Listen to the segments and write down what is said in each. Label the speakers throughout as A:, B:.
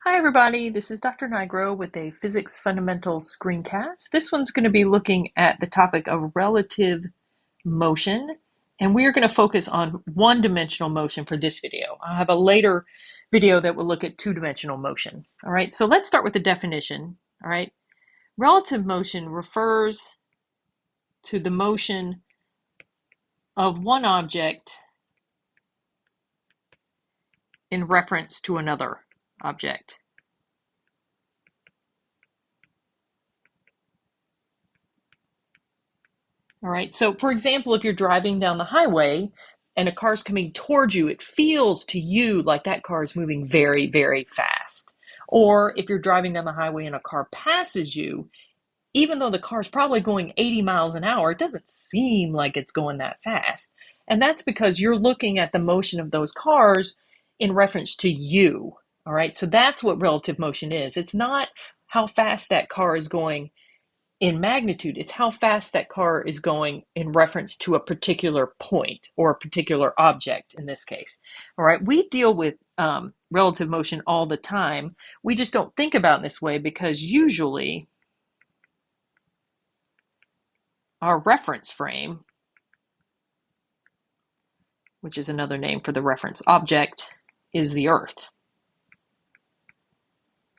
A: Hi everybody, this is Dr. Nigro with a Physics Fundamentals screencast. This one's going to be looking at the topic of relative motion, and we are going to focus on one-dimensional motion for this video. I'll have a later video that will look at two-dimensional motion. All right, so let's start with the definition. All right, relative motion refers to the motion of one object in reference to another object. All right, so for example, if you're driving down the highway and a car's coming towards you, it feels to you like that car is moving very, very fast. Or if you're driving down the highway and a car passes you, even though the car's probably going 80 miles an hour, it doesn't seem like it's going that fast. And that's because you're looking at the motion of those cars in reference to you. All right, so that's what relative motion is. It's not how fast that car is going in magnitude, it's how fast that car is going in reference to a particular point or a particular object in this case. All right, we deal with relative motion all the time. We just don't think about it in this way because usually our reference frame, which is another name for the reference object, is the Earth.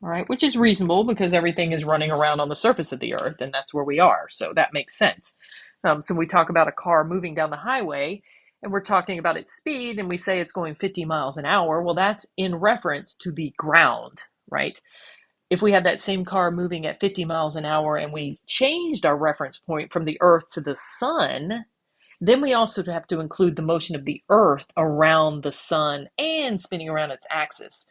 A: All right, which is reasonable because everything is running around on the surface of the Earth, and that's where we are. So that makes sense. So we talk about a car moving down the highway, and we're talking about its speed, and we say it's going 50 miles an hour. Well, that's in reference to the ground, right? If we had that same car moving at 50 miles an hour and we changed our reference point from the Earth to the sun, then we also have to include the motion of the Earth around the sun and spinning around its axis.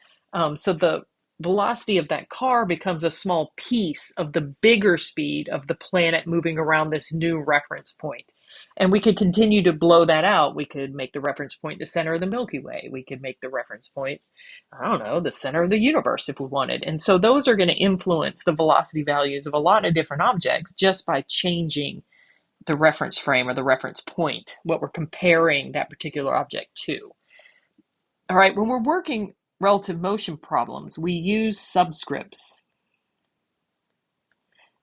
A: So the velocity of that car becomes a small piece of the bigger speed of the planet moving around this new reference point. And we could continue to blow that out. We could make the reference point the center of the Milky Way. We could make the reference points, I don't know, the center of the universe if we wanted. And so those are going to influence the velocity values of a lot of different objects just by changing the reference frame or the reference point, what we're comparing that particular object to. All right, when we're working relative motion problems, we use subscripts.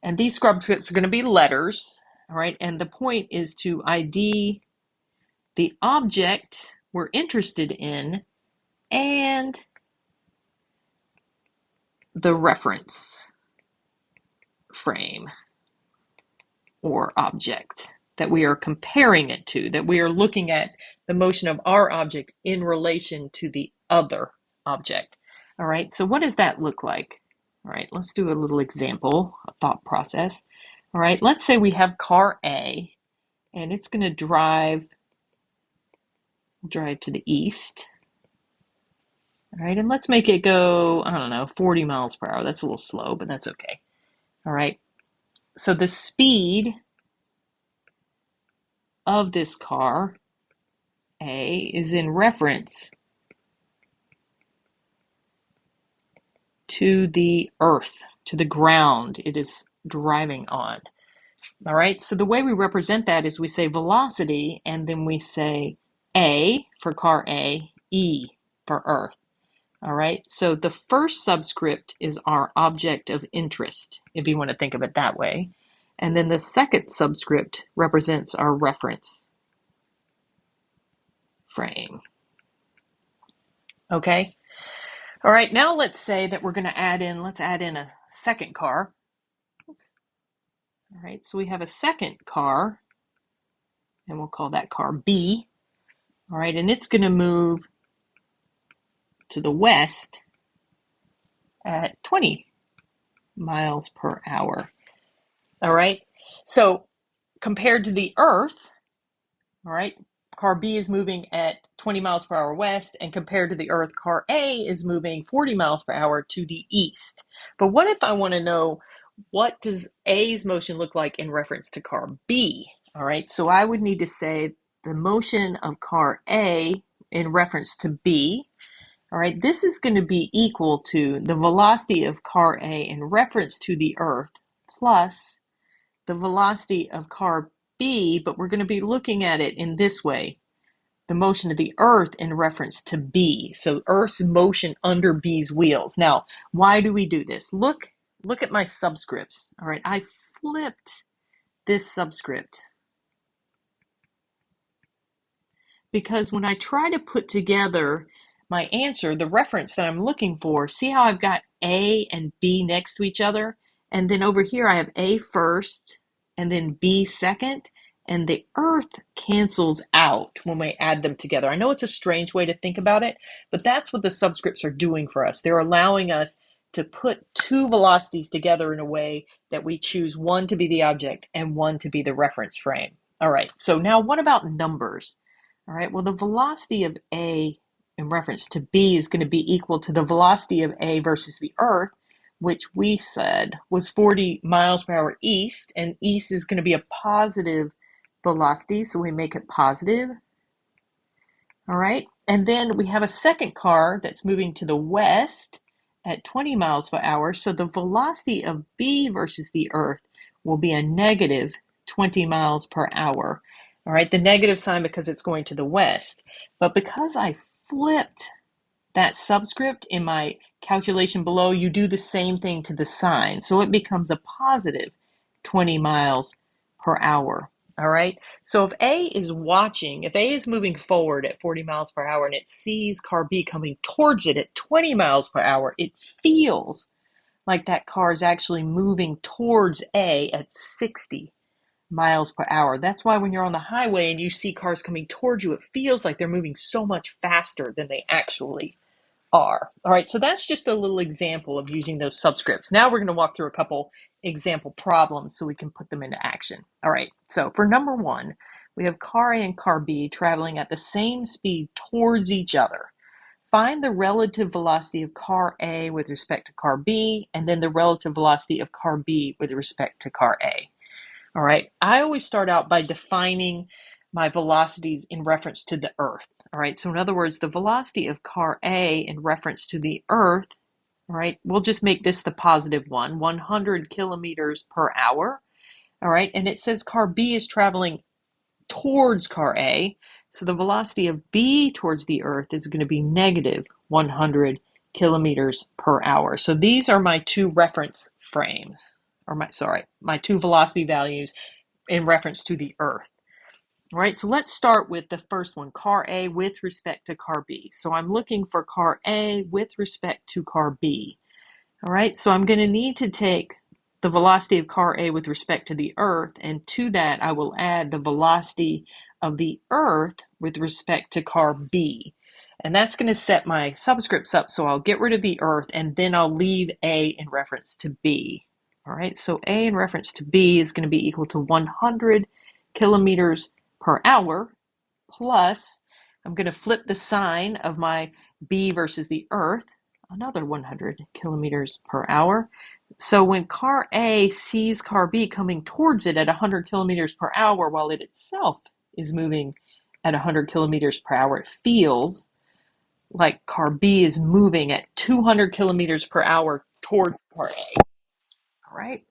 A: And these subscripts are going to be letters, all right? And the point is to ID the object we're interested in and the reference frame or object that we are comparing it to, that we are looking at the motion of our object in relation to the other object. All right, so what does that look like? All right, let's do a little example, a thought process. All right, let's say we have car A, and it's going to drive to the east. All right, and let's make it go, I don't know, 40 miles per hour. That's a little slow, but that's okay. All right, so the speed of this car, A, is in reference to the earth, to the ground it is driving on. All right, so the way we represent that is we say velocity, and then we say A for car A, E for earth. All right, so the first subscript is our object of interest, if you want to think of it that way. And then the second subscript represents our reference frame. Okay? All right, now let's say that we're going to add in a second car. Oops. All right, so we have a second car, and we'll call that car B. All right, and it's going to move to the west at 20 miles per hour. All right, so compared to the Earth, all right, car B is moving at 20 miles per hour west, and compared to the Earth, car A is moving 40 miles per hour to the east. But what if I want to know what does A's motion look like in reference to car B? All right, so I would need to say the motion of car A in reference to B. All right, this is going to be equal to the velocity of car A in reference to the Earth plus the velocity of car B, but we're going to be looking at it in this way. the motion of the Earth in reference to B. So Earth's motion under B's wheels. Now, why do we do this? Look at my subscripts. All right, I flipped this subscript because when I try to put together my answer, the reference that I'm looking for, see how I've got A and B next to each other? And then over here I have A first and then B second. And the Earth cancels out when we add them together. I know it's a strange way to think about it, but that's what the subscripts are doing for us. They're allowing us to put two velocities together in a way that we choose one to be the object and one to be the reference frame. All right, so now what about numbers? All right, well, the velocity of A in reference to B is going to be equal to the velocity of A versus the Earth, which we said was 40 miles per hour east, and east is going to be a positive velocity, so we make it positive. All right, and then we have a second car that's moving to the west at 20 miles per hour, so the velocity of B versus the Earth will be a negative 20 miles per hour. All right, the negative sign because it's going to the west. But because I flipped that subscript in my calculation below, you do the same thing to the sign. So it becomes a positive 20 miles per hour. All right, so if A is moving forward at 40 miles per hour and it sees car B coming towards it at 20 miles per hour, it feels like that car is actually moving towards A at 60 miles per hour. That's why when you're on the highway and you see cars coming towards you, it feels like they're moving so much faster than they actually are. All right, so that's just a little example of using those subscripts. Now we're going to walk through a couple example problems so we can put them into action. All right, so for number one, we have car A and car B traveling at the same speed towards each other. Find the relative velocity of car A with respect to car B, and then the relative velocity of car B with respect to car A. All right, I always start out by defining my velocities in reference to the Earth. All right, so in other words, the velocity of car A in reference to the Earth, all right, we'll just make this the positive one, 100 kilometers per hour. All right, and it says car B is traveling towards car A, so the velocity of B towards the Earth is going to be negative 100 kilometers per hour. So these are my two reference frames, or my two velocity values in reference to the Earth. All right, so let's start with the first one, car A with respect to car B. So I'm looking for car A with respect to car B. All right, so I'm going to need to take the velocity of car A with respect to the Earth, and to that I will add the velocity of the Earth with respect to car B. And that's going to set my subscripts up, so I'll get rid of the Earth, and then I'll leave A in reference to B. All right, so A in reference to B is going to be equal to 100 kilometers per hour, plus I'm going to flip the sign of my B versus the Earth, another 100 kilometers per hour. So when car A sees car B coming towards it at 100 kilometers per hour while it itself is moving at 100 kilometers per hour, it feels like car B is moving at 200 kilometers per hour towards car A. All right.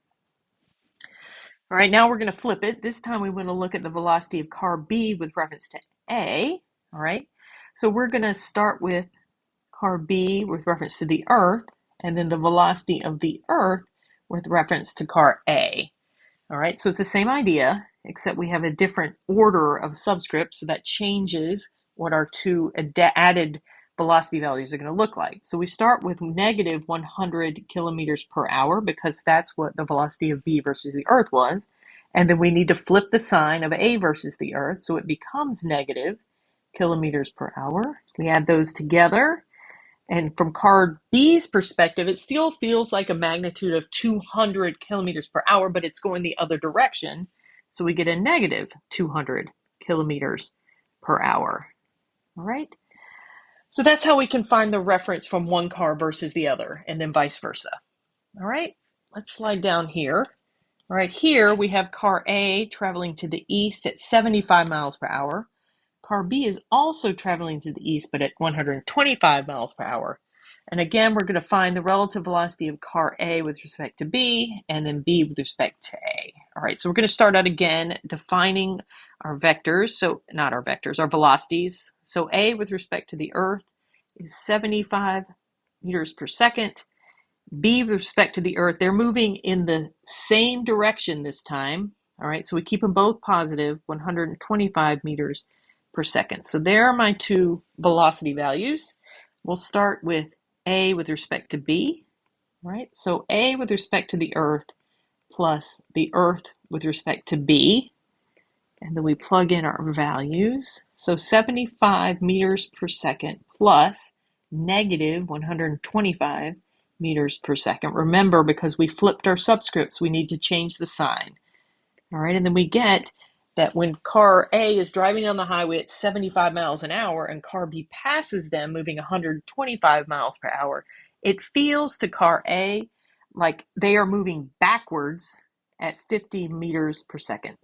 A: All right, now we're going to flip it. This time we want to look at the velocity of car B with reference to A. All right, so we're going to start with car B with reference to the Earth, and then the velocity of the Earth with reference to car A. All right, so it's the same idea, except we have a different order of subscripts, so that changes what our two added velocity values are going to look like. So we start with negative 100 kilometers per hour because that's what the velocity of B versus the Earth was. And then we need to flip the sign of A versus the Earth, so it becomes negative kilometers per hour. We add those together. And from car B's perspective, it still feels like a magnitude of 200 kilometers per hour, but it's going the other direction. So we get a negative 200 kilometers per hour. All right. So that's how we can find the reference from one car versus the other, and then vice versa. All right. Let's slide down here. All right. Here we have car A traveling to the east at 75 miles per hour. Car B is also traveling to the east, but at 125 miles per hour. And again, we're going to find the relative velocity of car A with respect to B, and then B with respect to A. All right, so we're going to start out again defining our vectors. So not our vectors, our velocities. So A with respect to the Earth is 75 meters per second. B with respect to the Earth, they're moving in the same direction this time. All right, so we keep them both positive, 125 meters per second. So there are my two velocity values. We'll start with A with respect to B. All right, so A with respect to the Earth plus the Earth with respect to B. And then we plug in our values. So 75 meters per second plus negative 125 meters per second. Remember, because we flipped our subscripts, we need to change the sign. All right, and then we get that when car A is driving on the highway at 75 miles an hour and car B passes them moving 125 miles per hour, it feels to car A like they are moving backwards at 50 meters per second.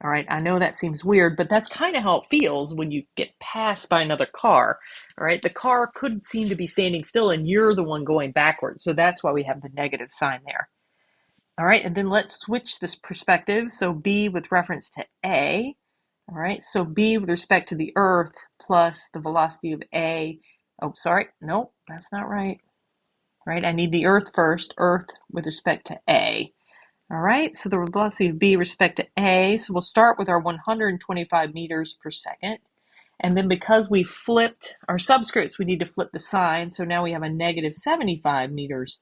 A: All right, I know that seems weird, but that's kind of how it feels when you get passed by another car. All right, the car could seem to be standing still and you're the one going backwards. So that's why we have the negative sign there. All right, and then let's switch this perspective. So B with reference to A. All right, so B with respect to the Earth plus the velocity of A. Oh, sorry, no, that's not right. All right, I need the Earth first, Earth with respect to A. All right, so the velocity of B with respect to A, so we'll start with our 125 meters per second. And then because we flipped our subscripts, we need to flip the sign. So now we have a negative 75 meters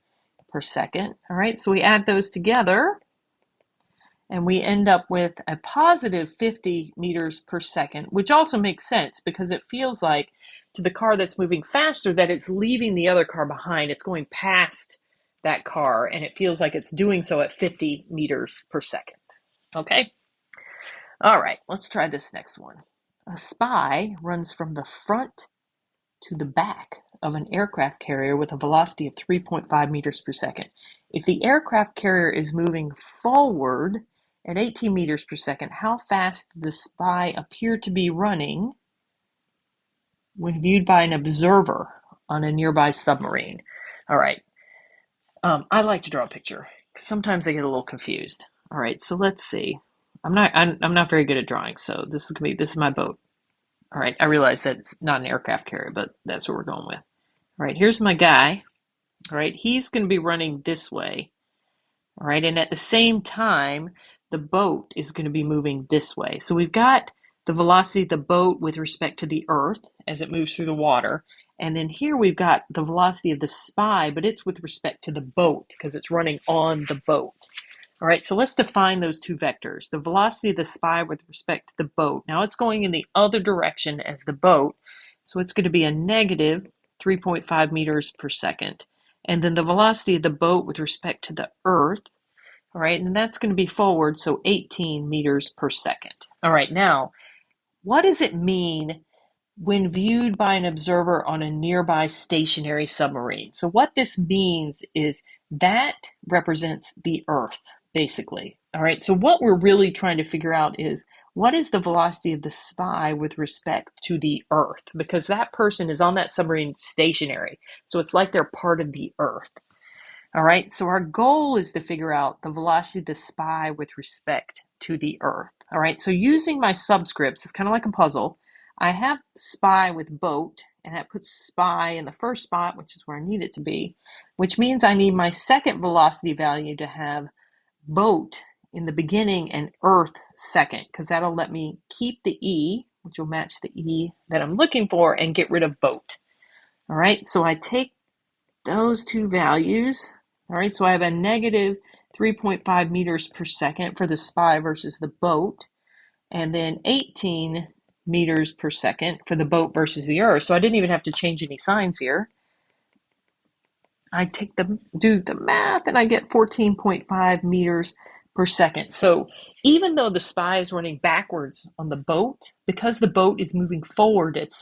A: per second. All right, so we add those together and we end up with a positive 50 meters per second, which also makes sense because it feels like to the car that's moving faster that it's leaving the other car behind. It's going past that car and it feels like it's doing so at 50 meters per second. Okay? All right, let's try this next one. A spy runs from the front to the back of an aircraft carrier with a velocity of 3.5 meters per second. If the aircraft carrier is moving forward at 18 meters per second, how fast does the spy appear to be running when viewed by an observer on a nearby submarine? All right. I like to draw a picture. Sometimes I get a little confused. All right, so let's see. I'm not very good at drawing, so this is my boat. All right, I realize that it's not an aircraft carrier, but that's what we're going with. All right, here's my guy. All right, he's going to be running this way. All right, and at the same time, the boat is going to be moving this way. So we've got the velocity of the boat with respect to the Earth as it moves through the water. And then here we've got the velocity of the spy, but it's with respect to the boat because it's running on the boat. All right, so let's define those two vectors. The velocity of the spy with respect to the boat. Now it's going in the other direction as the boat, so it's going to be a negative 3.5 meters per second. And then the velocity of the boat with respect to the Earth, all right, and that's going to be forward, so 18 meters per second. All right, now, what does it mean when viewed by an observer on a nearby stationary submarine? So what this means is that represents the Earth, basically. All right, so what we're really trying to figure out is what is the velocity of the spy with respect to the Earth? Because that person is on that submarine stationary, so it's like they're part of the Earth. All right, so our goal is to figure out the velocity of the spy with respect to the Earth. All right, so using my subscripts, it's kind of like a puzzle. I have spy with boat, and that puts spy in the first spot, which is where I need it to be, which means I need my second velocity value to have boat in the beginning and Earth second, because that'll let me keep the E, which will match the E that I'm looking for, and get rid of boat. All right, so I take those two values. All right, so I have a negative 3.5 meters per second for the spy versus the boat, and then 18 meters per second for the boat versus the Earth. So I didn't even have to change any signs here. I do the math, and I get 14.5 meters per second. So even though the spy is running backwards on the boat, because the boat is moving forward at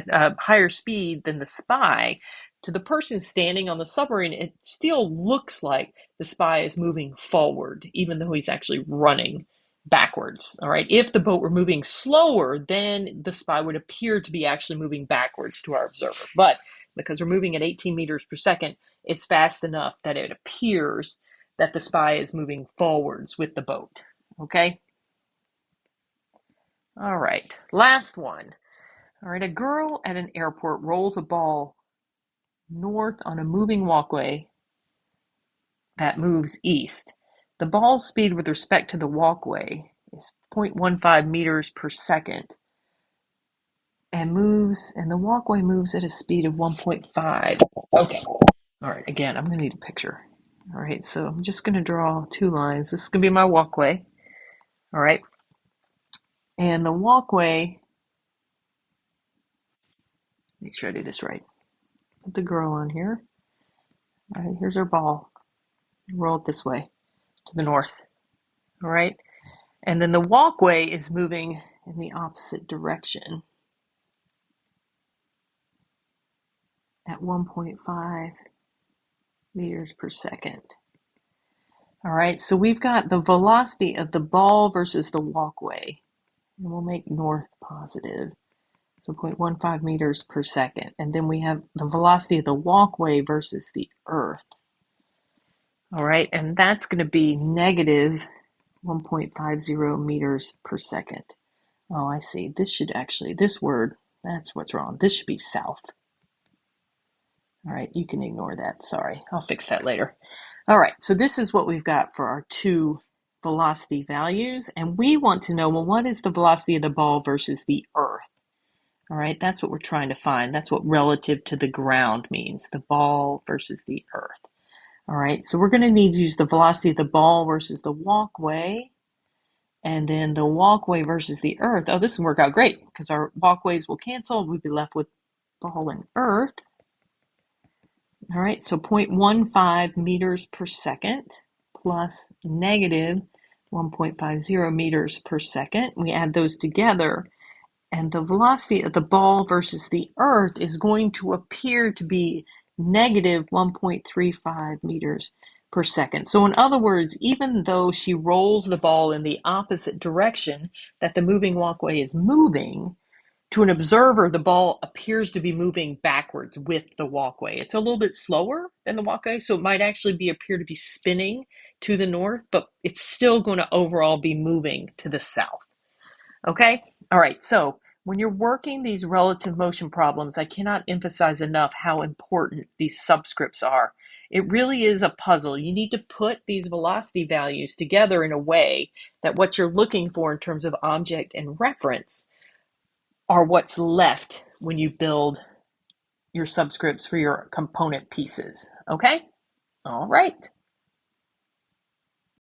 A: a higher speed than the spy, to the person standing on the submarine, it still looks like the spy is moving forward, even though he's actually running backwards. All right. If the boat were moving slower, then the spy would appear to be actually moving backwards to our observer. But because we're moving at 18 meters per second, it's fast enough that it appears that the spy is moving forwards with the boat. Okay? All right, last one. All right, a girl at an airport rolls a ball north on a moving walkway that moves east. The ball's speed with respect to the walkway is 0.15 meters per second and the walkway moves at a speed of 1.5. Okay. All right, again, I'm going to need a picture. All right, so I'm just going to draw two lines. This is going to be my walkway. All right. And the walkway, make sure I do this right. Put the girl on here. All right, here's our ball. Roll it this way to the north. All right. And then the walkway is moving in the opposite direction at 1.5 meters per second. All right, so we've got the velocity of the ball versus the walkway. And we'll make north positive. So 0.15 meters per second. And then we have the velocity of the walkway versus the earth. All right, and that's going to be negative 1.50 meters per second. Oh, I see. This word, that's what's wrong. This should be south. All right, you can ignore that. Sorry, I'll fix that later. All right, so this is what we've got for our two velocity values. And we want to know, well, what is the velocity of the ball versus the earth? All right, that's what we're trying to find. That's what relative to the ground means, the ball versus the earth. All right, so we're going to need to use the velocity of the ball versus the walkway, and then the walkway versus the earth. Oh, this will work out great because our walkways will cancel. We'll be left with ball and earth. All right, so 0.15 meters per second plus negative 1.50 meters per second. We add those together, and the velocity of the ball versus the earth is going to appear to be negative 1.35 meters per second. So in other words, even though she rolls the ball in the opposite direction that the moving walkway is moving, to an observer, the ball appears to be moving backwards with the walkway. It's a little bit slower than the walkway, so it might actually appear to be spinning to the north, but it's still going to overall be moving to the south. Okay? All right, so when you're working these relative motion problems, I cannot emphasize enough how important these subscripts are. It really is a puzzle. You need to put these velocity values together in a way that what you're looking for in terms of object and reference are what's left when you build your subscripts for your component pieces. Okay? All right.